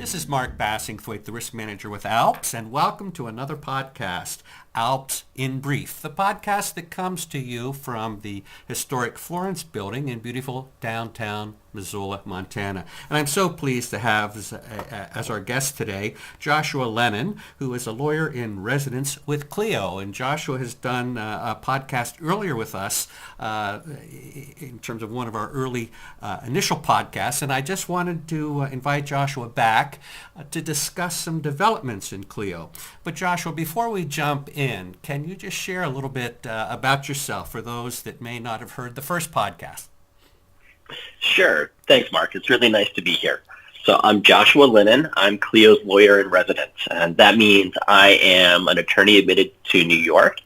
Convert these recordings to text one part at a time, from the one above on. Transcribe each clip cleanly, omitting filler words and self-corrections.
This is Mark Bassingthwaite, the risk manager with ALPS, and welcome to another podcast, ALPS InBrief, the podcast that comes to you from the historic Florence building in beautiful downtown Missoula, Montana. And I'm so pleased to have as our guest today, Joshua Lenon, who is a lawyer in residence with Clio. And Joshua has done a podcast earlier with us in terms of one of our early initial podcasts. And I just wanted to invite Joshua back to discuss some developments in Clio. But Joshua, before we jump in, can you just share a little bit about yourself for those that may not have heard the first podcast? Sure. Thanks, Mark. It's really nice to be here. So I'm Joshua Lenon. I'm Clio's lawyer in residence, and that means I am an attorney admitted to New York,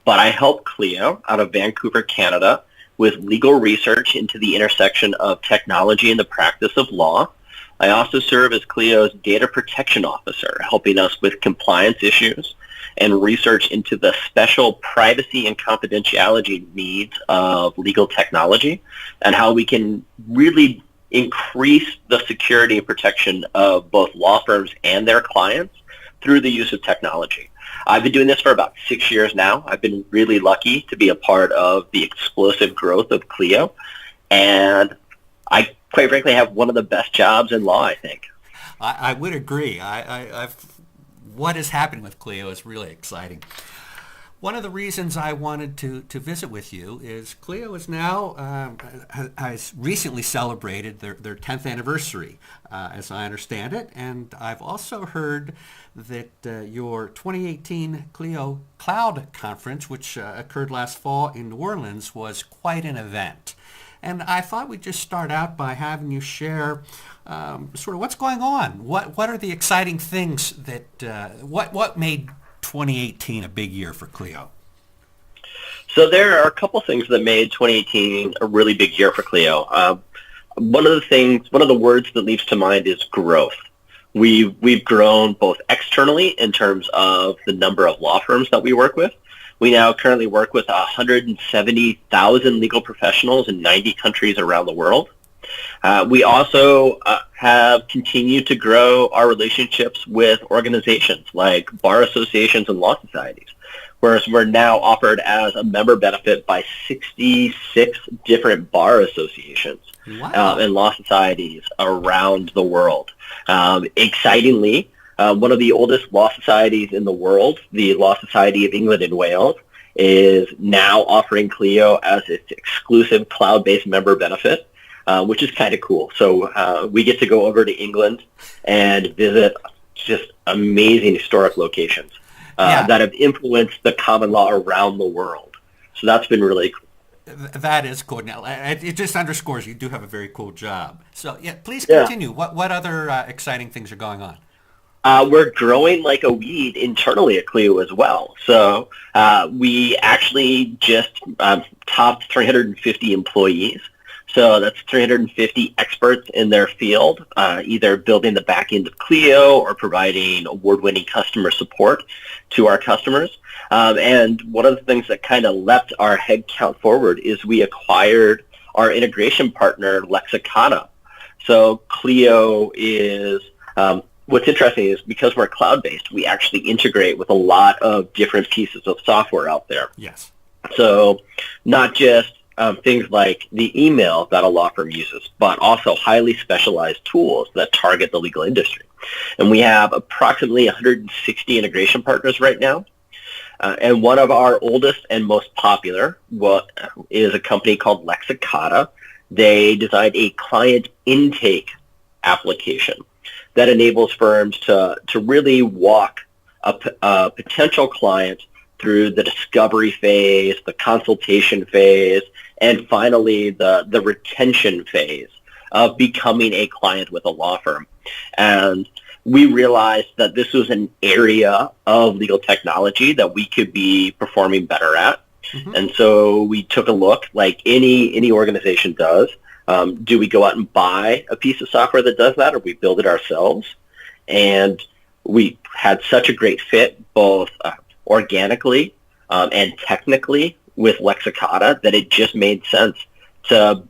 but I help Clio out of Vancouver, Canada, with legal research into the intersection of technology and the practice of law. I also serve as Clio's data protection officer, helping us with compliance issues and research into the special privacy and confidentiality needs of legal technology and how we can really increase the security and protection of both law firms and their clients through the use of technology. I've been doing this for about 6 years now. I've been really lucky to be a part of the explosive growth of Clio, and I quite frankly have one of the best jobs in law, I think. I would agree. What is happening with Clio is really exciting. One of the reasons I wanted to visit with you is Clio is now, has recently celebrated their 10th anniversary, as I understand it, and I've also heard that your 2018 Clio Cloud Conference, which occurred last fall in New Orleans, was quite an event. And I thought we'd just start out by having you share sort of what's going on. What are the exciting things that, what made 2018 a big year for Clio? So there are a couple things that made 2018 a really big year for Clio. One of the words that leaps to mind is growth. We've grown both externally in terms of the number of law firms that we work with. We now currently work with 170,000 legal professionals in 90 countries around the world. We also have continued to grow our relationships with organizations like bar associations and law societies, whereas we're now offered as a member benefit by 66 different bar associations. Wow. And law societies around the world. Excitingly, one of the oldest law societies in the world, the Law Society of England and Wales, is now offering Clio as its exclusive cloud-based member benefit, which is kind of cool. So we get to go over to England and visit just amazing historic locations that have influenced the common law around the world. So that's been really cool. That is cool. Now, it just underscores you do have a very cool job. So, yeah, please continue. Yeah. What other exciting things are going on? We're growing like a weed internally at Clio as well. So we actually just topped 350 employees. So that's 350 experts in their field, either building the back end of Clio or providing award-winning customer support to our customers. And one of the things that kind of leapt our headcount forward is we acquired our integration partner, Lexicata. So Clio is, what's interesting is because we're cloud-based, we actually integrate with a lot of different pieces of software out there. Yes. So not just things like the email that a law firm uses, but also highly specialized tools that target the legal industry. And we have approximately 160 integration partners right now. And one of our oldest and most popular is a company called Lexicata. They designed a client intake application that enables firms to really walk a potential client through the discovery phase, the consultation phase, and finally the retention phase of becoming a client with a law firm. And we realized that this was an area of legal technology that we could be performing better at. Mm-hmm. And so we took a look, like any organization does. Do we go out and buy a piece of software that does that, or we build it ourselves? And we had such a great fit, both organically and technically with Lexicata, that it just made sense to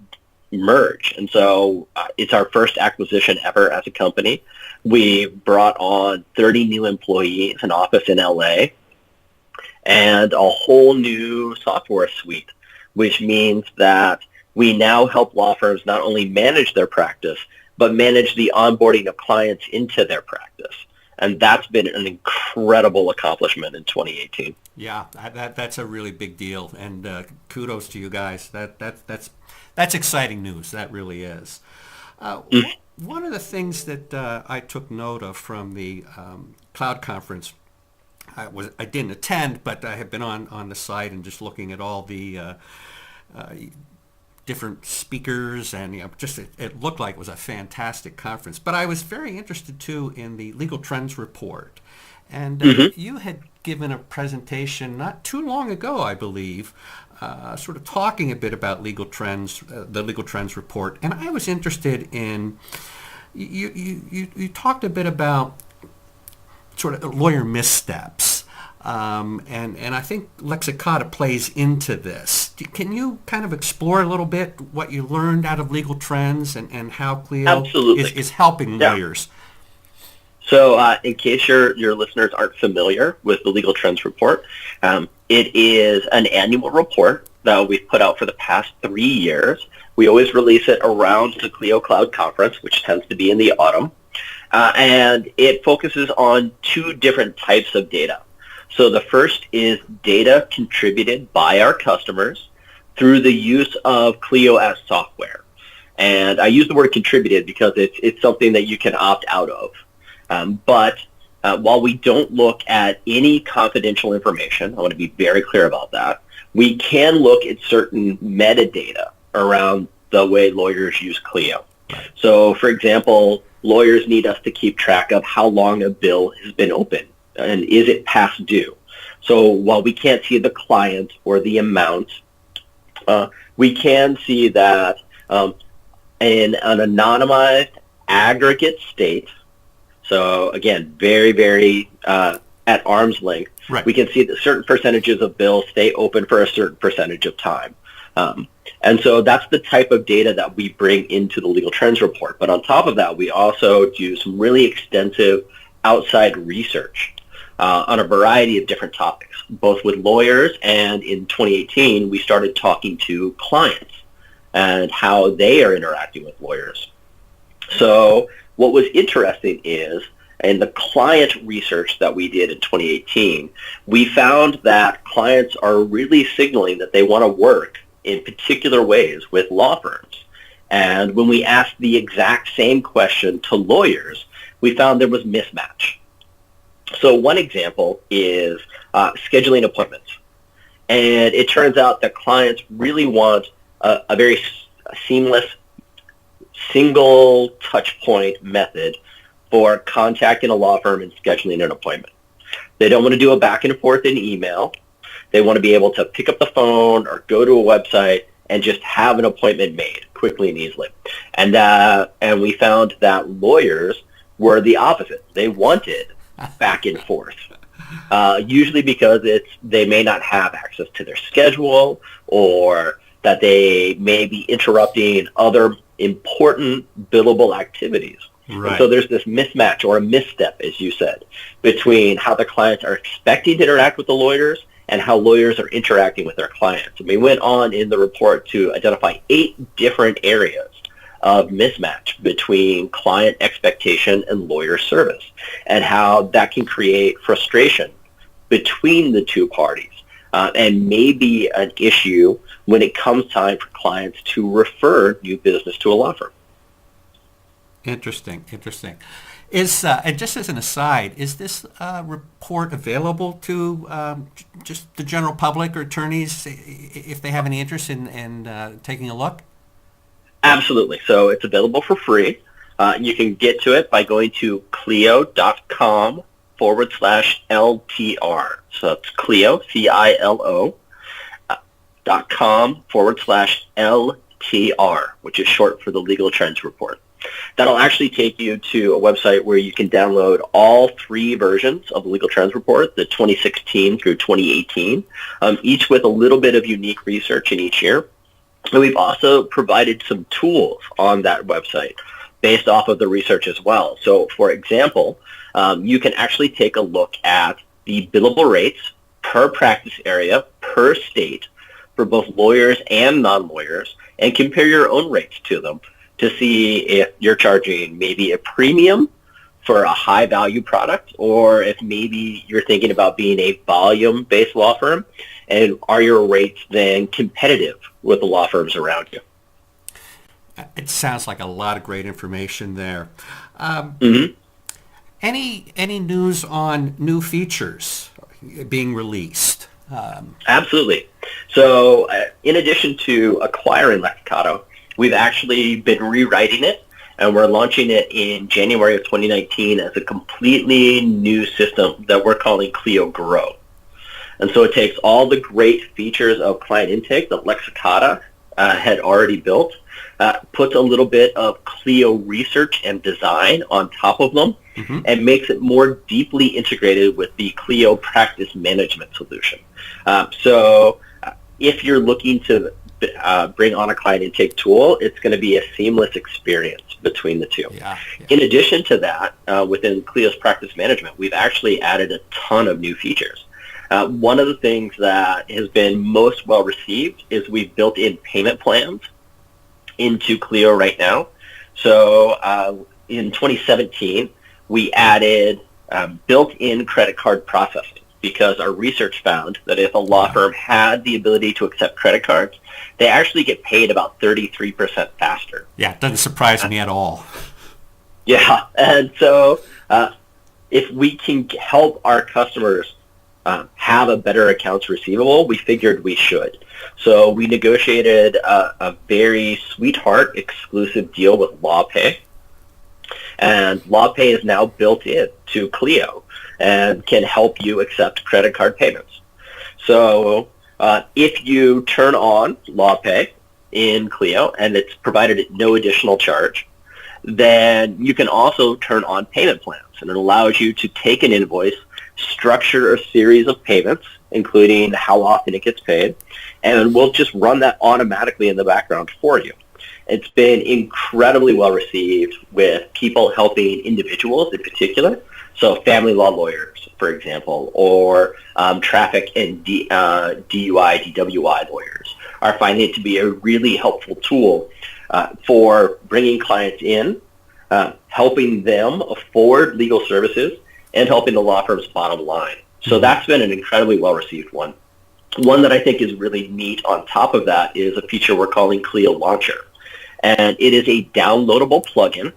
merge. And so it's our first acquisition ever as a company. We brought on 30 new employees, an office in LA, and a whole new software suite, which means that we now help law firms not only manage their practice, but manage the onboarding of clients into their practice. And that's been an incredible accomplishment in 2018. Yeah, that's a really big deal, and kudos to you guys. That's exciting news. That really is. One of the things that I took note of from the cloud conference, I didn't attend, but I have been on the site and just looking at all the different speakers, and it looked like it was a fantastic conference. But I was very interested too in the legal trends report, and you had given a presentation not too long ago, I believe, sort of talking a bit about legal trends, the legal trends report, and I was interested in you talked a bit about sort of lawyer missteps. And I think Lexicata plays into this. Can you kind of explore a little bit what you learned out of legal trends and how Clio is helping lawyers? So in case your listeners aren't familiar with the Legal Trends Report, it is an annual report that we've put out for the past 3 years. We always release it around the Clio Cloud Conference, which tends to be in the autumn. And it focuses on 2 different types of data. So the first is data contributed by our customers through the use of Clio as software. And I use the word contributed because it's something that you can opt out of. But while we don't look at any confidential information, I want to be very clear about that, we can look at certain metadata around the way lawyers use Clio. So, for example, lawyers need us to keep track of how long a bill has been open and is it past due. So while we can't see the client or the amount, we can see that in an anonymized aggregate state, so again, very, very at arm's length, right, we can see that certain percentages of bills stay open for a certain percentage of time. And so that's the type of data that we bring into the Legal Trends Report. But on top of that, we also do some really extensive outside research on a variety of different topics, both with lawyers, and in 2018, we started talking to clients and how they are interacting with lawyers. So what was interesting is, in the client research that we did in 2018, we found that clients are really signaling that they want to work in particular ways with law firms. And when we asked the exact same question to lawyers, we found there was mismatch. So one example is scheduling appointments. And it turns out that clients really want a very seamless, single touch point method for contacting a law firm and scheduling an appointment. They don't want to do a back and forth in email. They want to be able to pick up the phone or go to a website and just have an appointment made quickly and easily. And we found that lawyers were the opposite. They wanted back and forth, usually because they may not have access to their schedule, or that they may be interrupting other important billable activities. Right. And so there's this mismatch, or a misstep, as you said, between how the clients are expecting to interact with the lawyers and how lawyers are interacting with their clients. And we went on in the report to identify 8 different areas of mismatch between client expectation and lawyer service, and how that can create frustration between the 2 parties, and maybe an issue when it comes time for clients to refer new business to a law firm. Interesting. And just as an aside, is this report available to just the general public or attorneys if they have any interest in taking a look? Absolutely. So it's available for free. You can get to it by going to clio.com/LTR. So it's Clio, CILO, .com/LTR, which is short for the Legal Trends Report. That'll actually take you to a website where you can download all 3 versions of the Legal Trends Report, the 2016 through 2018, each with a little bit of unique research in each year. And we've also provided some tools on that website based off of the research as well. So, for example, you can actually take a look at the billable rates per practice area, per state, for both lawyers and non-lawyers, and compare your own rates to them to see if you're charging maybe a premium for a high-value product, or if maybe you're thinking about being a volume-based law firm, and are your rates then competitive with the law firms around you? It sounds like a lot of great information there. Mm-hmm. Any news on new features being released? Absolutely. So in addition to acquiring Lexicato, we've actually been rewriting it, and we're launching it in January of 2019 as a completely new system that we're calling Clio Goro. And so it takes all the great features of client intake that Lexicato had already built, puts a little bit of Clio research and design on top of them, and makes it more deeply integrated with the Clio practice management solution. So if you're looking to bring on a client intake tool, it's going to be a seamless experience between the two. Yeah. In addition to that, within Clio's practice management, we've actually added a ton of new features. One of the things that has been most well received is we've built in payment plans into Clio right now. So in 2017, we added built-in credit card processing, because our research found that if a law firm had the ability to accept credit cards, they actually get paid about 33% faster. Yeah, it doesn't surprise me at all. Yeah, and so if we can help our customers have a better accounts receivable, we figured we should. So we negotiated a very sweetheart exclusive deal with LawPay, and LawPay is now built in to Clio and can help you accept credit card payments. So if you turn on LawPay in Clio, and it's provided at no additional charge, then you can also turn on payment plans, and it allows you to take an invoice, structure a series of payments, including how often it gets paid, and we'll just run that automatically in the background for you. It's been incredibly well received with people helping individuals in particular, so family law lawyers, for example, or traffic and DUI, DWI lawyers are finding it to be a really helpful tool for bringing clients in, helping them afford legal services, and helping the law firm's bottom line. So that's been an incredibly well-received one. One that I think is really neat on top of that is a feature we're calling Clio Launcher. And it is a downloadable plugin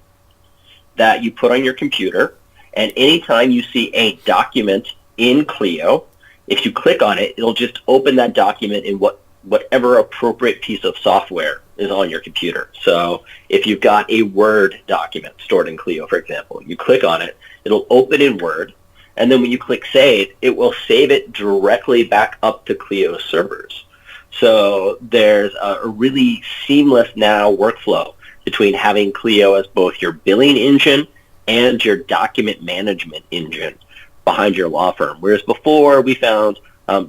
that you put on your computer, and anytime you see a document in Clio, if you click on it, it'll just open that document in whatever appropriate piece of software is on your computer. So if you've got a Word document stored in Clio, for example, you click on it, it'll open in Word, and then when you click Save, it will save it directly back up to Clio's servers. So there's a really seamless now workflow between having Clio as both your billing engine and your document management engine behind your law firm. Whereas before we found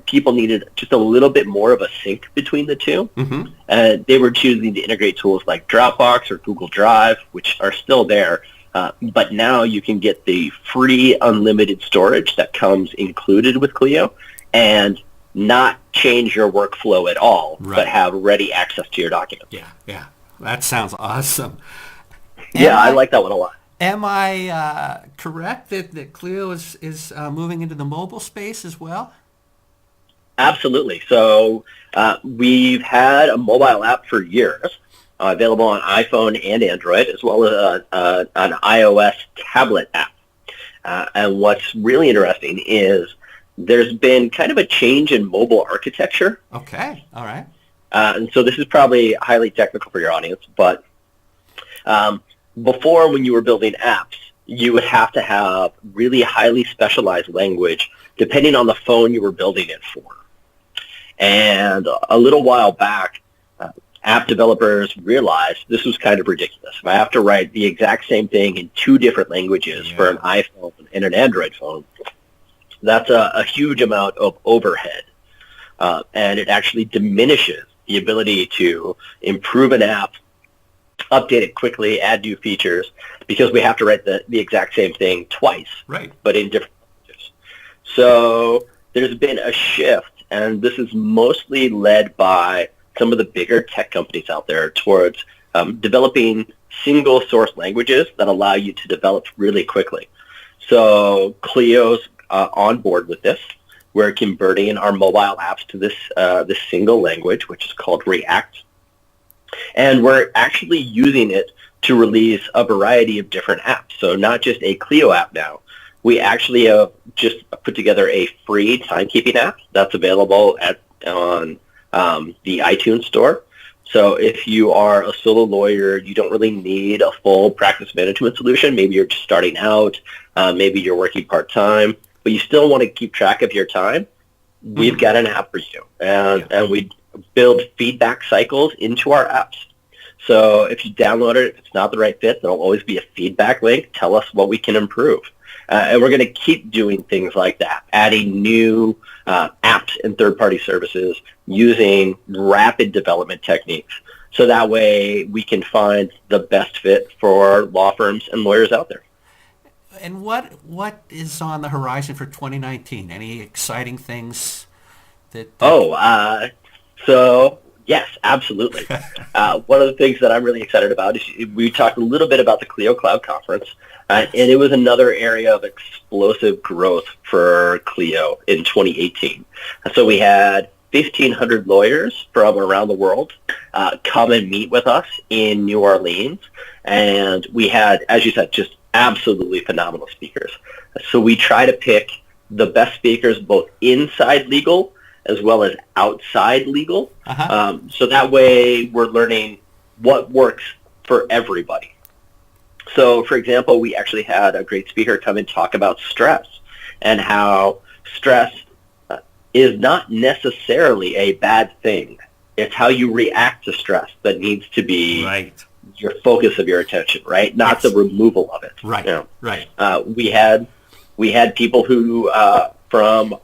people needed just a little bit more of a sync between the two. And they were choosing to integrate tools like Dropbox or Google Drive, which are still there. But now you can get the free unlimited storage that comes included with Clio and not change your workflow at all, but have ready access to your documents. Yeah. That sounds awesome. I like that one a lot. Am I correct that Clio is moving into the mobile space as well? Absolutely. So we've had a mobile app for years, available on iPhone and Android, as well as an iOS tablet app. And what's really interesting is there's been kind of a change in mobile architecture. Okay. All right. And so this is probably highly technical for your audience, but before, when you were building apps, you would have to have really highly specialized language depending on the phone you were building it for. And a little while back, app developers realized this was kind of ridiculous. If I have to write the exact same thing in two different languages for an iPhone and an Android phone, that's a huge amount of overhead. And it actually diminishes the ability to improve an app, update it quickly, add new features, because we have to write the exact same thing twice, Right. but in different languages. So there's been a shift, and this is mostly led by some of the bigger tech companies out there towards developing single source languages that allow you to develop really quickly. So Clio's on board with this. We're converting our mobile apps to this single language, which is called React. And we're actually using it to release a variety of different apps. So not just a Clio app now. We actually have just put together a free timekeeping app that's available on the iTunes store. So if you are a solo lawyer, you don't really need a full practice management solution. Maybe you're just starting out. Maybe you're working part-time, but you still want to keep track of your time. We've got an app for you. And we build feedback cycles into our apps. So if you download it, if it's not the right fit, there'll always be a feedback link. Tell us what we can improve. And we're going to keep doing things like that, adding new apps and third-party services using rapid development techniques. So that way we can find the best fit for law firms and lawyers out there. And what is on the horizon for 2019? Any exciting things that... So yes, absolutely. One of the things that I'm really excited about is we talked a little bit about the Clio Cloud Conference, and it was another area of explosive growth for Clio in 2018. So we had 1,500 lawyers from around the world come and meet with us in New Orleans, and we had, as you said, just absolutely phenomenal speakers. So we try to pick the best speakers both inside legal as well as outside legal. So that way we're learning what works for everybody. So, for example, we actually had a great speaker come and talk about stress and how stress is not necessarily a bad thing. It's how you react to stress that needs to be your focus of your attention, right? Not the removal of it. Right, you know? right. We had people who from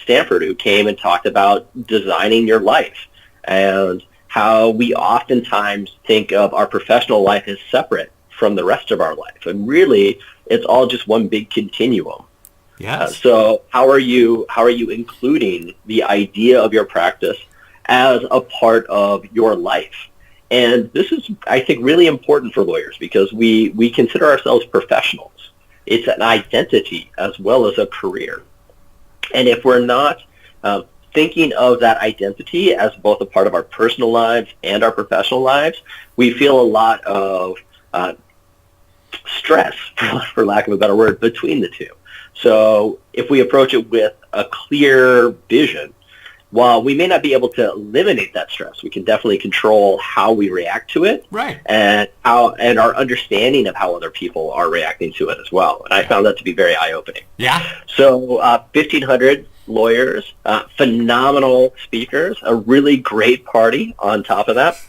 Stanford who came and talked about designing your life and how we oftentimes think of our professional life as separate from the rest of our life. And really, it's all just one big continuum. Yes. So how are you including the idea of your practice as a part of your life? And this is, I think, really important for lawyers because we consider ourselves professionals. It's an identity as well as a career. And if we're not thinking of that identity as both a part of our personal lives and our professional lives, we feel a lot of stress, for lack of a better word, between the two. So if we approach it with a clear vision, while we may not be able to eliminate that stress, we can definitely control how we react to it, and our understanding of how other people are reacting to it as well. And I found that to be very eye-opening. So 1,500 lawyers, phenomenal speakers, a really great party on top of that.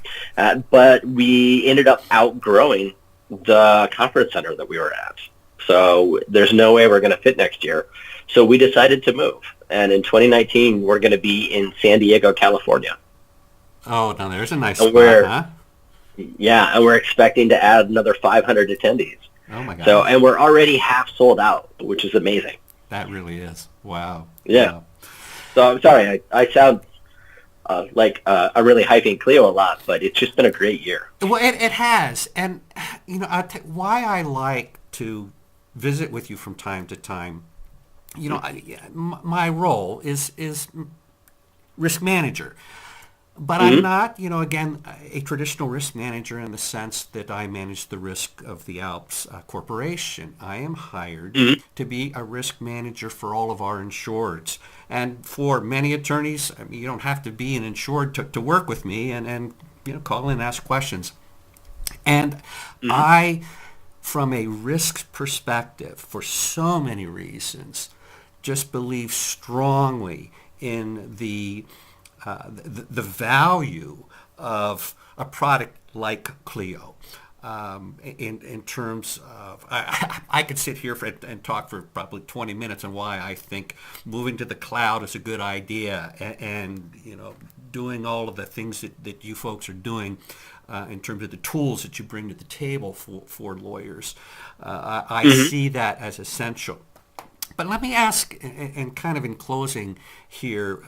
But we ended up outgrowing the conference center that we were at. So there's no way we're going to fit next year. So we decided to move. And in 2019, we're going to be in San Diego, California. Oh, now there's a nice spot, huh? Yeah, and we're expecting to add another 500 attendees. Oh, my God. So, and we're already half sold out, which is amazing. That really is. Wow. Yeah. Wow. So I'm sorry, I sound like I'm really hyping Clio a lot, but it's just been a great year. Well, it has. And, you know, why I like to visit with you from time to time, you know, my role is risk manager. But I'm not, you know, again, a traditional risk manager in the sense that I manage the risk of the ALPS corporation. I am hired to be a risk manager for all of our insureds. And for many attorneys, I mean, you don't have to be an insured to work with me and you know, call in and ask questions. And I, from a risk perspective, for so many reasons, just believe strongly in the value of a product like Clio. In terms of, I could sit here and talk for probably 20 minutes on why I think moving to the cloud is a good idea, and you know, doing all of the things that you folks are doing in terms of the tools that you bring to the table for lawyers. I see that as essential. But let me ask, and kind of in closing here,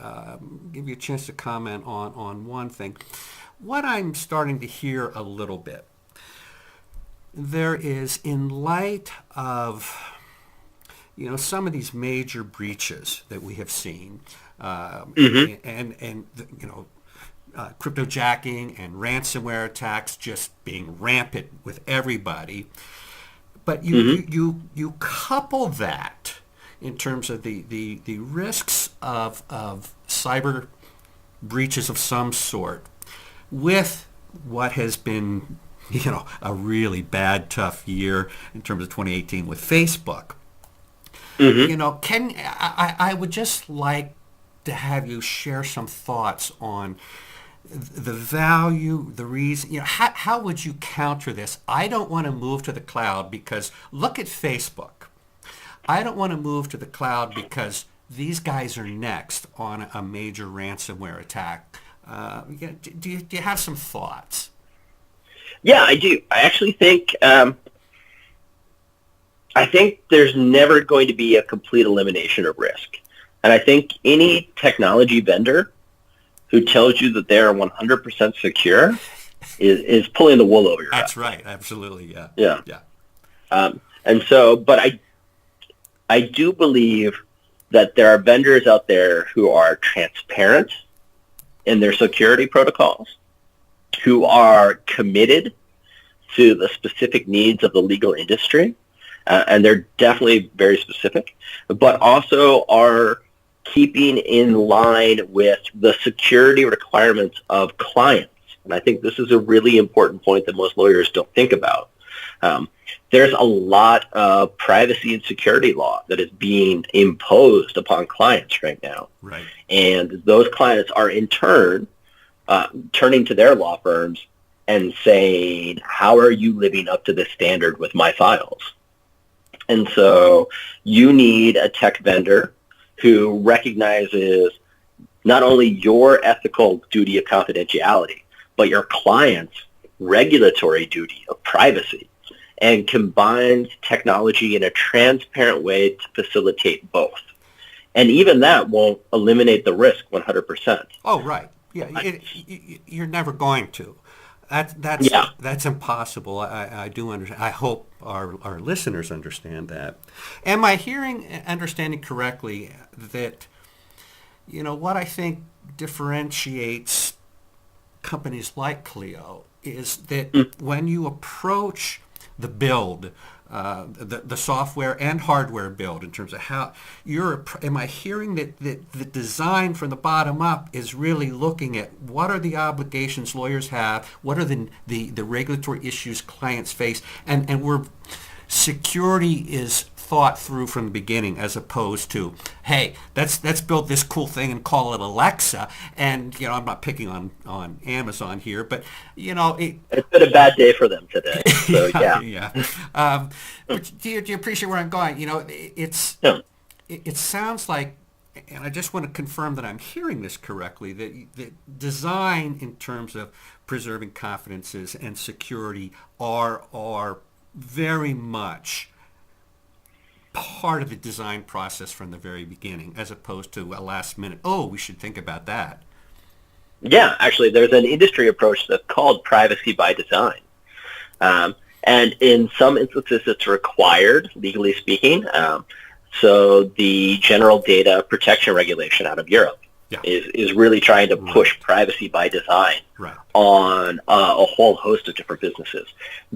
give you a chance to comment on one thing. What I'm starting to hear a little bit, there is, in light of some of these major breaches that we have seen, and cryptojacking and ransomware attacks just being rampant with everybody, but you couple that in terms of the risks of cyber breaches of some sort with what has been a really bad, tough year in terms of 2018 with Facebook. I would just like to have you share some thoughts on the value, the reason, how would you counter this? I don't want to move to the cloud because look at Facebook. I don't want to move to the cloud because these guys are next on a major ransomware attack. Do you have some thoughts? Yeah, I do. I actually think there's never going to be a complete elimination of risk. And I think any technology vendor who tells you that they're 100% secure is pulling the wool over your eyes. That's right. Absolutely. Yeah. Yeah. But I do believe that there are vendors out there who are transparent in their security protocols, who are committed to the specific needs of the legal industry, and they're definitely very specific, but also are keeping in line with the security requirements of clients. And I think this is a really important point that most lawyers don't think about. There's a lot of privacy and security law that is being imposed upon clients right now. Right. And those clients are in turn turning to their law firms and saying, how are you living up to this standard with my files? And so you need a tech vendor who recognizes not only your ethical duty of confidentiality, but your client's regulatory duty of privacy, and combines technology in a transparent way to facilitate both. And even that won't eliminate the risk 100%. Oh, right. Yeah, you're never going to. That's impossible. I do understand. I hope our listeners understand that. Am I understanding correctly that, what I think differentiates companies like Clio is that when you approach the build, the software and hardware build in terms of how am I hearing that the design from the bottom up is really looking at what are the obligations lawyers have, what are the regulatory issues clients face, and where security is thought through from the beginning, as opposed to, hey, let's build this cool thing and call it Alexa. And I'm not picking on Amazon here, but it's been a bad day for them today. So yeah. But do you appreciate where I'm going? It sounds like, and I just want to confirm that I'm hearing this correctly, that design in terms of preserving confidences and security are very much part of the design process from the very beginning, as opposed to a last minute, we should think about that. Yeah, actually, there's an industry approach that's called privacy by design. And in some instances, it's required, legally speaking. So the General Data Protection Regulation out of Europe is really trying to push privacy by design on a whole host of different businesses.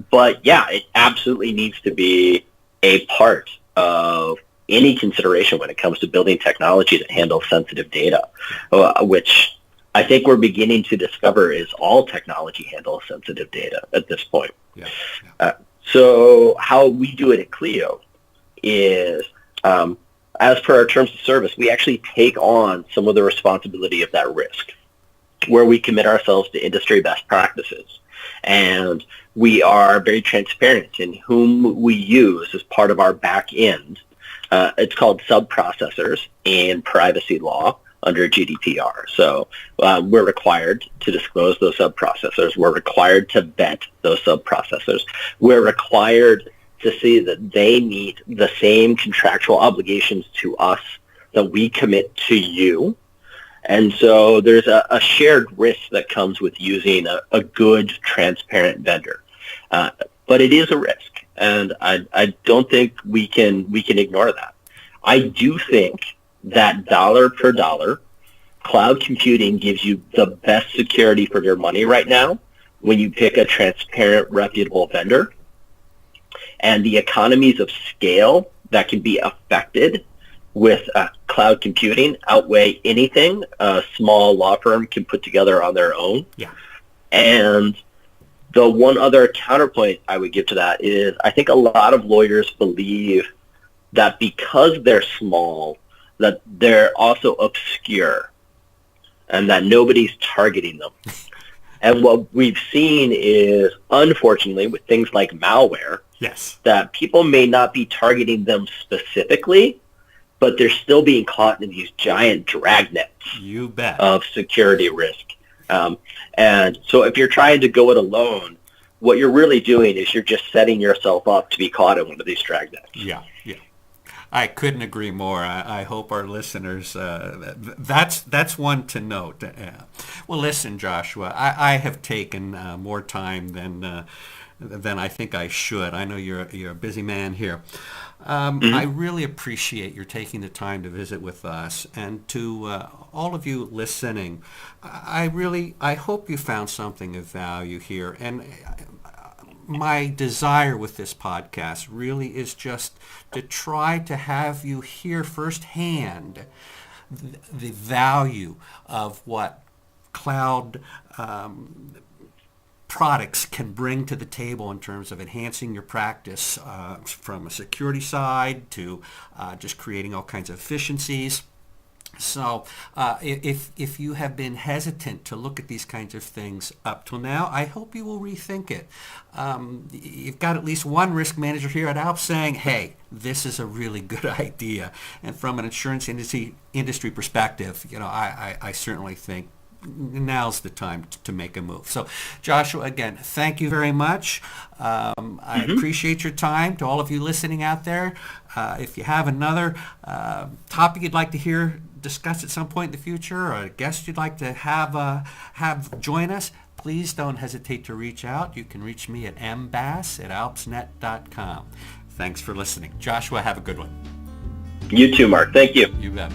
But yeah, it absolutely needs to be a part of any consideration when it comes to building technology that handles sensitive data, which I think we're beginning to discover is all technology handles sensitive data at this point. So how we do it at Clio is, as per our terms of service, we actually take on some of the responsibility of that risk, where we commit ourselves to industry best practices. And we are very transparent in whom we use as part of our back end. It's called sub-processors in privacy law, under GDPR. So we're required to disclose those sub-processors. We're required to vet those sub-processors. We're required to see that they meet the same contractual obligations to us that we commit to you. And so there's a shared risk that comes with using a good, transparent vendor. But it is a risk, and I don't think we can ignore that. I do think that dollar per dollar, cloud computing gives you the best security for your money right now when you pick a transparent, reputable vendor. And the economies of scale that can be affected with cloud computing outweigh anything a small law firm can put together on their own. Yeah. And the one other counterpoint I would give to that is I think a lot of lawyers believe that because they're small, that they're also obscure and that nobody's targeting them. And what we've seen is, unfortunately, with things like malware, yes, that people may not be targeting them specifically, but they're still being caught in these giant dragnets you bet, of security risk. And so if you're trying to go it alone, what you're really doing is you're just setting yourself up to be caught in one of these dragnets. Yeah. I couldn't agree more. I hope our listeners, that's one to note. Well, listen, Joshua, I have taken more time than I think I should. I know you're a busy man here. I really appreciate your taking the time to visit with us, and to all of you listening, I hope you found something of value here. And my desire with this podcast really is just to try to have you hear firsthand the value of what cloud products can bring to the table in terms of enhancing your practice from a security side to just creating all kinds of efficiencies. So if you have been hesitant to look at these kinds of things up till now, I hope you will rethink it. You've got at least one risk manager here at ALPS saying, hey, this is a really good idea. And from an insurance industry perspective, I certainly think now's the time to make a move. So, Joshua, again, thank you very much. I appreciate your time. To all of you listening out there, if you have another topic you'd like to hear discussed at some point in the future, or a guest you'd like to have join us, please don't hesitate to reach out. You can reach me at mbass@alpsnet.com. Thanks for listening. Joshua, have a good one. You too, Mark. Thank you. You bet.